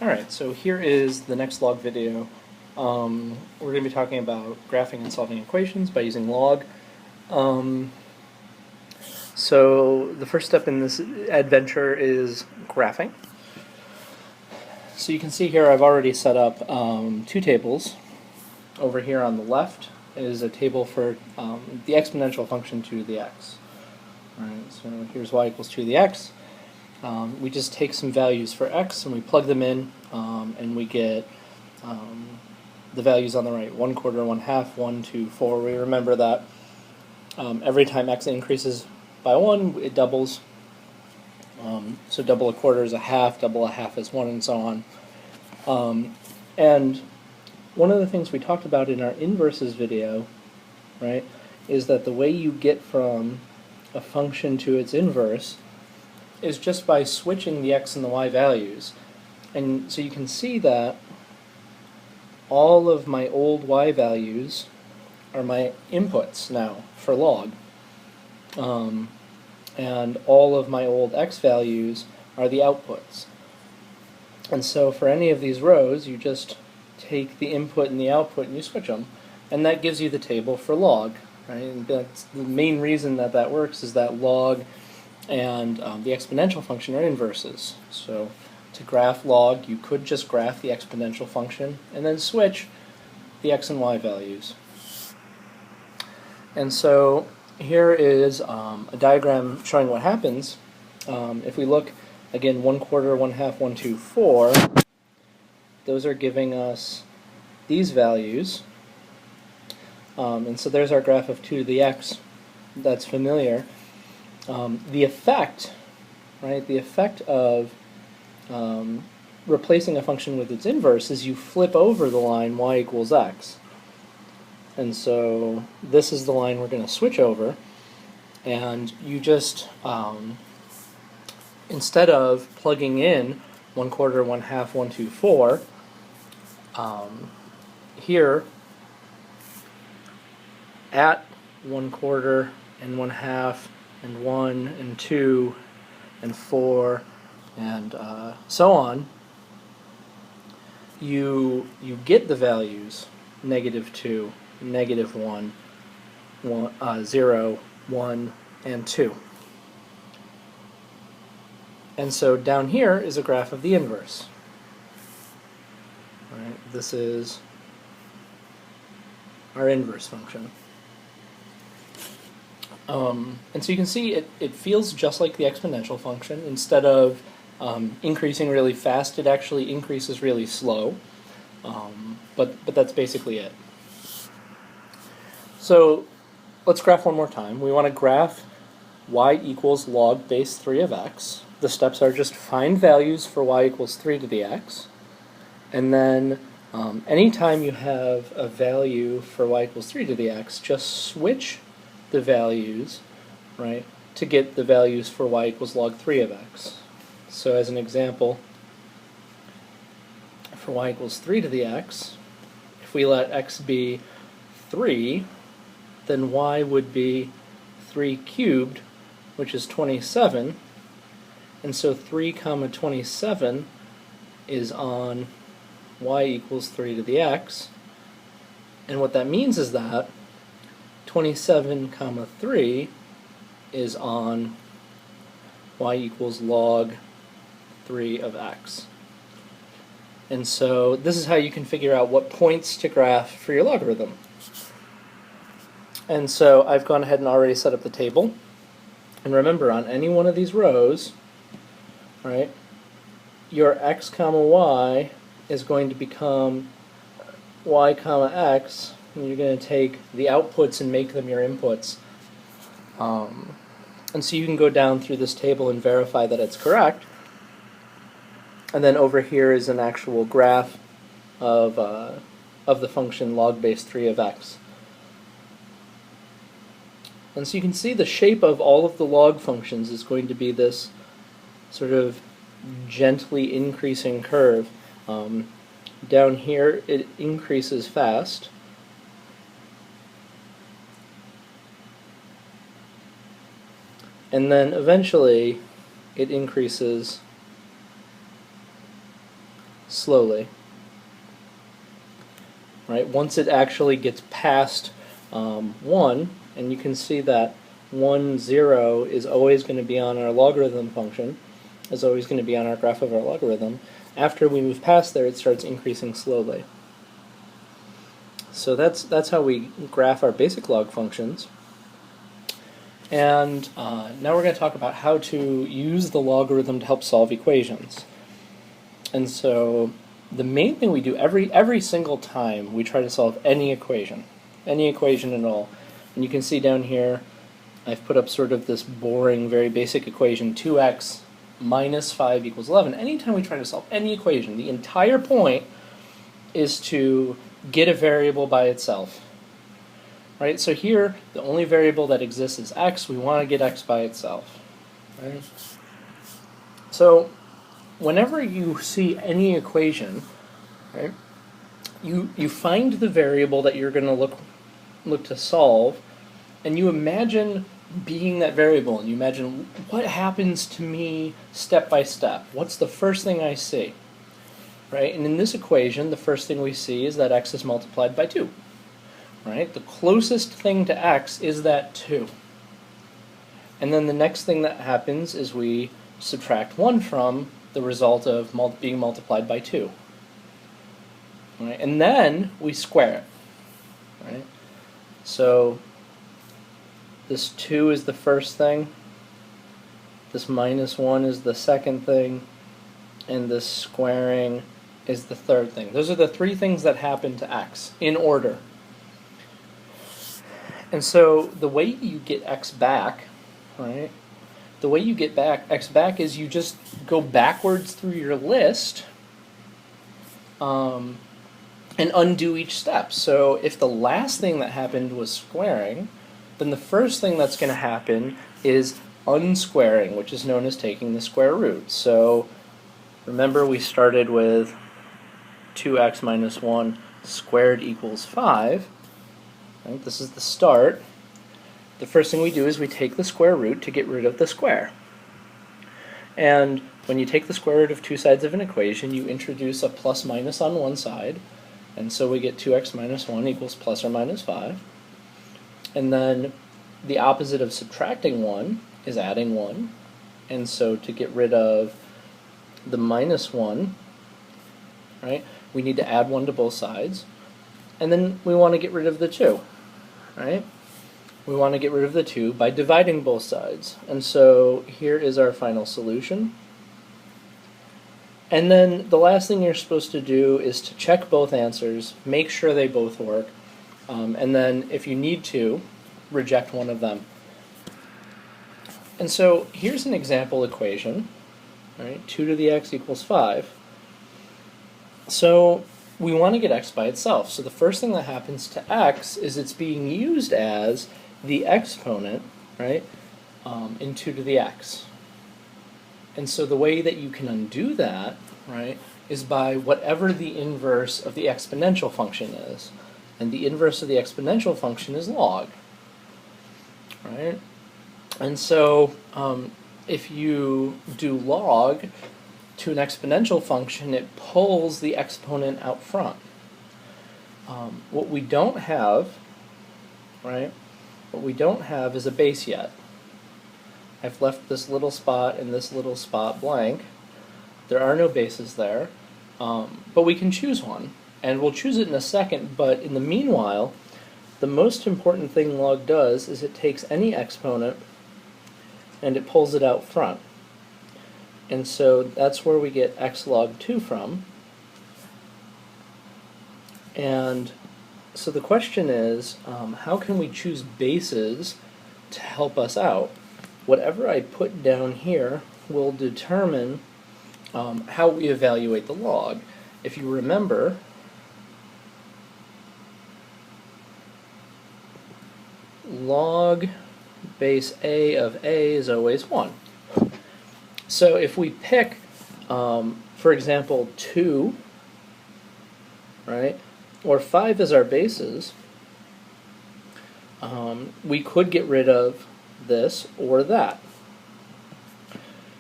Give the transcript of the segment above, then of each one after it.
Alright, so here is the next log video. We're going to be talking about graphing and solving equations by using log. So the first step in this adventure is graphing. So you can see here I've already set up two tables. Over here on the left is a table for the exponential function 2 to the x. Alright, so here's y equals 2 to the x. We just take some values for x and we plug them in, and we get the values on the right: 1/4, 1/2, 1, 2, 4. We remember that every time x increases by 1, it doubles. So double a quarter is a half, double a half is 1, and so on. And one of the things we talked about in our inverses video, right, is that the way you get from a function to its inverse is just by switching the x and the y values. And so you can see that all of my old y values are my inputs now for log. And all of my old x values are the outputs. And so for any of these rows, you just take the input and the output and you switch them. And that gives you the table for log. Right? And that's the main reason that that works, is that log and the exponential function are inverses. So to graph log, you could just graph the exponential function and then switch the x and y values. And so here is a diagram showing what happens. If we look again, 1/4, 1/2, 1, 2, 4, those are giving us these values. And so there's our graph of 2 to the x. That's familiar. The effect, right? The effect of replacing a function with its inverse is you flip over the line y equals x. And so this is the line we're going to switch over, and you just instead of plugging in 1/4, 1/2, 1, 2, 4, here at 1/4 and 1/2 and 1 and 2 and 4 and so on, you get the values -2, -1, 0, 1, and 2. And so down here is a graph of the inverse. All right, this is our inverse function. And so you can see it feels just like the exponential function. Instead of increasing really fast, it actually increases really slow. But that's basically it. So let's graph one more time. We want to graph y equals log base 3 of x. The steps are just find values for y equals 3 to the x. And then anytime you have a value for y equals 3 to the x, just switch the values, right, to get the values for y equals log 3 of x. So as an example, for y equals 3 to the x, if we let x be 3, then y would be 3 cubed, which is 27. And so 3 comma 27 is on y equals 3 to the x. And what that means is that 27 comma 3 is on y equals log 3 of x. And so this is how you can figure out what points to graph for your logarithm. And so I've gone ahead and already set up the table. And remember, on any one of these rows, right, your x comma y is going to become y comma x, and you're going to take the outputs and make them your inputs. And so you can go down through this table and verify that it's correct. And then over here is an actual graph of the function log base 3 of x. And so you can see the shape of all of the log functions is going to be this sort of gently increasing curve. Down here it increases fast. And then eventually it increases slowly. Right? Once it actually gets past 1, and you can see that 1, 0 is always going to be on our logarithm function, is always going to be on our graph of our logarithm. After we move past there, it starts increasing slowly. So that's how we graph our basic log functions. And now we're going to talk about how to use the logarithm to help solve equations. And so the main thing we do every single time we try to solve any equation at all. And you can see down here I've put up sort of this boring, very basic equation, 2x minus 5 equals 11. Anytime we try to solve any equation, the entire point is to get a variable by itself. Right? So here, the only variable that exists is x. We want to get x by itself. Right? So whenever you see any equation, right, you find the variable that you're going to look to solve, and you imagine being that variable, and you imagine what happens to me step by step. What's the first thing I see? Right? And in this equation, the first thing we see is that x is multiplied by 2. Right? The closest thing to x is that 2. And then the next thing that happens is we subtract 1 from the result of being multiplied by 2. Right? And then we square it. Right? So this 2 is the first thing, this minus 1 is the second thing, and this squaring is the third thing. Those are the three things that happen to x in order. And so the way you get x back, right? The way you get x back is you just go backwards through your list and undo each step. So if the last thing that happened was squaring, then the first thing that's going to happen is unsquaring, which is known as taking the square root. So remember we started with 2x minus 1 squared equals 5. Right? This is the start. The first thing we do is we take the square root to get rid of the square. And when you take the square root of two sides of an equation, you introduce a plus minus on one side, and so we get 2x minus 1 equals plus or minus 5. And then the opposite of subtracting 1 is adding 1, and so to get rid of the minus 1, right, we need to add 1 to both sides. And then we want to get rid of the 2, right? We want to get rid of the 2 by dividing both sides. And so here is our final solution. And then the last thing you're supposed to do is to check both answers, make sure they both work, and then if you need to, reject one of them. And so here's an example equation, right? 2 to the x equals 5. So we want to get x by itself. So the first thing that happens to x is it's being used as the exponent, right, in 2 to the x. And so the way that you can undo that, right, is by whatever the inverse of the exponential function is. And the inverse of the exponential function is log, right? And so if you do log to an exponential function, it pulls the exponent out front. What we don't have, right, what we don't have is a base yet. I've left this little spot and this little spot blank. There are no bases there, but we can choose one, and we'll choose it in a second, but in the meanwhile, the most important thing log does is it takes any exponent and it pulls it out front. And so that's where we get x log 2 from. And so the question is, how can we choose bases to help us out? Whatever I put down here will determine how we evaluate the log. If you remember, log base a of a is always 1. So if we pick, for example, 2, right, or 5 as our bases, we could get rid of this or that.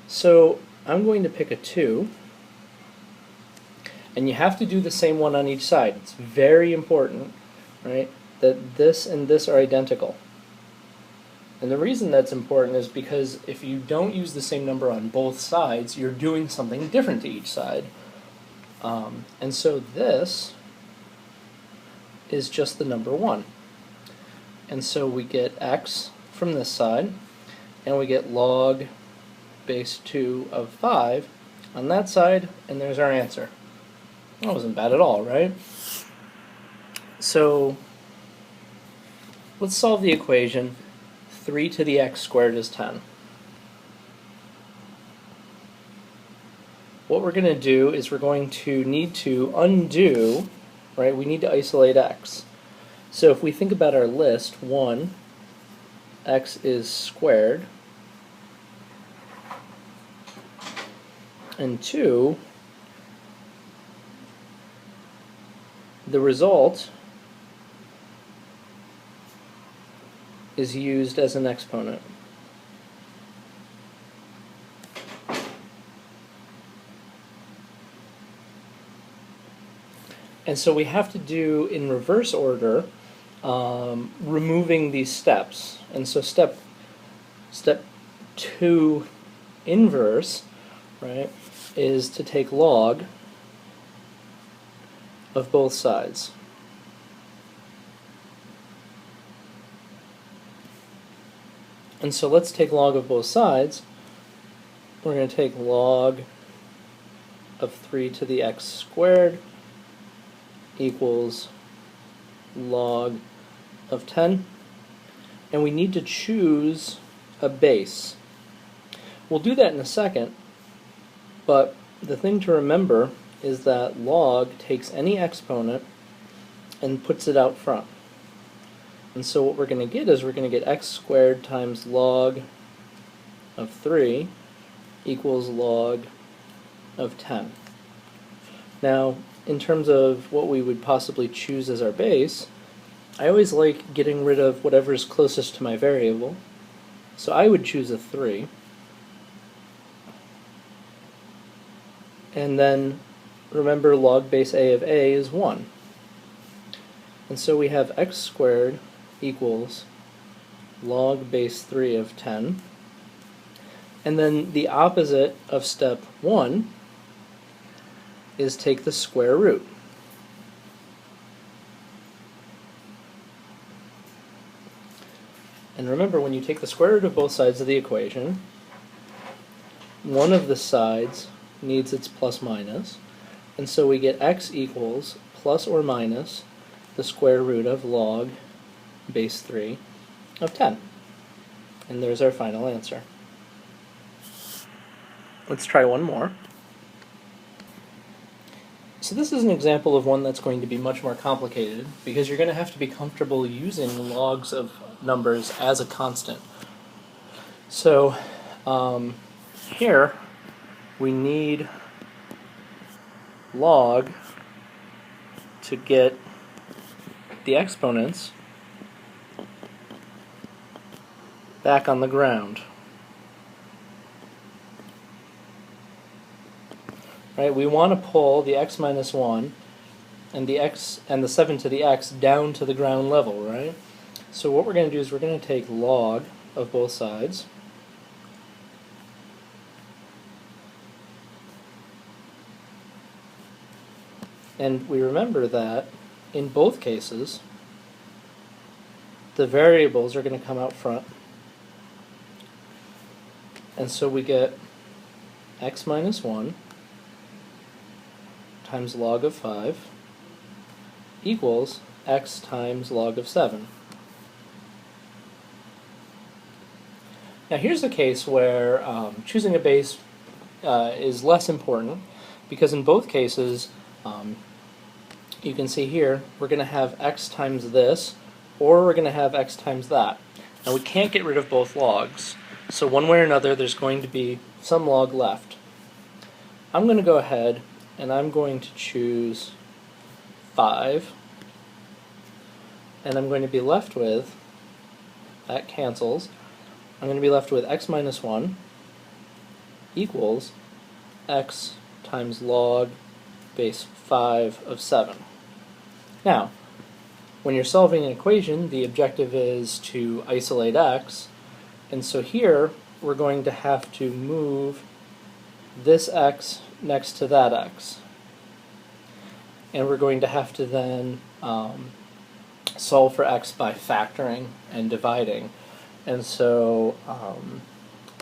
So I'm going to pick a 2, And you have to do the same one on each side. It's very important, right, that this and this are identical. And the reason that's important is because if you don't use the same number on both sides, you're doing something different to each side. And so this is just the number 1. And so we get x from this side, and we get log base 2 of 5 on that side, and there's our answer. That wasn't bad at all, right? So let's solve the equation 3 to the x squared is 10. What we're going to do is we're going to need to undo, right? We need to isolate x. So if we think about our list, 1, x is squared, and 2, the result is used as an exponent. And so we have to do in reverse order, removing these steps. And so step 2 inverse, right, is to take log of both sides. And so let's take log of both sides. We're going to take log of 3 to the x squared equals log of 10. And we need to choose a base. We'll do that in a second, but the thing to remember is that log takes any exponent and puts it out front. And so what we're going to get is we're going to get x squared times log of 3 equals log of 10. Now, in terms of what we would possibly choose as our base, I always like getting rid of whatever is closest to my variable. So I would choose a 3. And then remember log base a of a is 1. And so we have x squared equals log base 3 of 10. And then the opposite of step 1 is take the square root. And remember, when you take the square root of both sides of the equation, one of the sides needs its plus minus, and so we get x equals plus or minus the square root of log base 3 of 10. And there's our final answer. Let's try one more. So this is an example of one that's going to be much more complicated because you're going to have to be comfortable using logs of numbers as a constant. So here we need log to get the exponents back on the ground. Right, we want to pull the x minus 1 and the x and the 7 to the x down to the ground level, right? So what we're going to do is we're going to take log of both sides. And we remember that in both cases, the variables are going to come out front. And so we get x minus 1 times log of 5 equals x times log of 7. Now here's the case where choosing a base is less important, because in both cases you can see here we're going to have x times this, or we're going to have x times that. Now we can't get rid of both logs, so one way or another there's going to be some log left. I'm going to go ahead and I'm going to choose 5, and I'm going to be left with, that cancels, I'm going to be left with x minus 1 equals x times log base 5 of 7. Now, when you're solving an equation, the objective is to isolate x, and so here we're going to have to move this x next to that x. And we're going to have to then solve for x by factoring and dividing. And so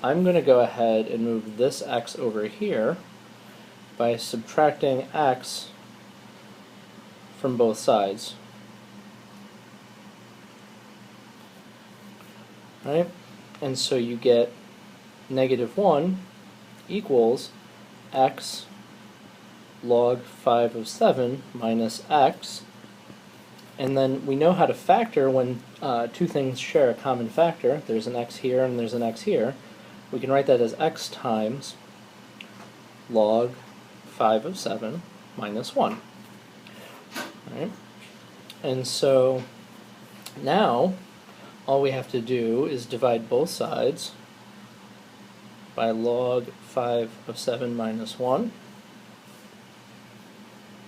I'm going to go ahead and move this x over here by subtracting x from both sides. Right? And so you get -1 equals x log 5 of 7 minus x. And then we know how to factor when two things share a common factor. There's an x here and there's an x here. We can write that as x times log 5 of 7 minus 1. Right? And so now all we have to do is divide both sides by log 5 of 7 minus 1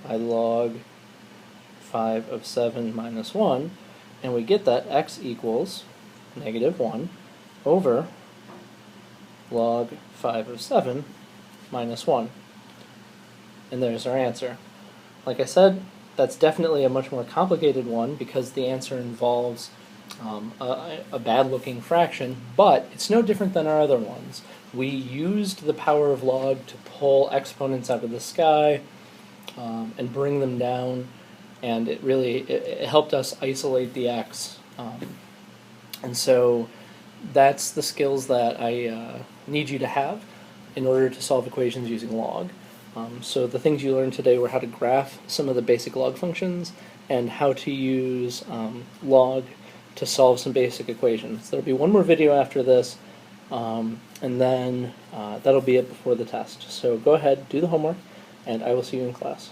by log 5 of 7 minus 1, and we get that x equals -1 over log 5 of 7 minus 1. And there's our answer. Like I said, that's definitely a much more complicated one because the answer involves a bad-looking fraction, but it's no different than our other ones. We used the power of log to pull exponents out of the sky and bring them down, and it helped us isolate the x. And so that's the skills that I need you to have in order to solve equations using log. So the things you learned today were how to graph some of the basic log functions and how to use log to solve some basic equations. There'll be one more video after this, and then that'll be it before the test. So go ahead, do the homework, and I will see you in class.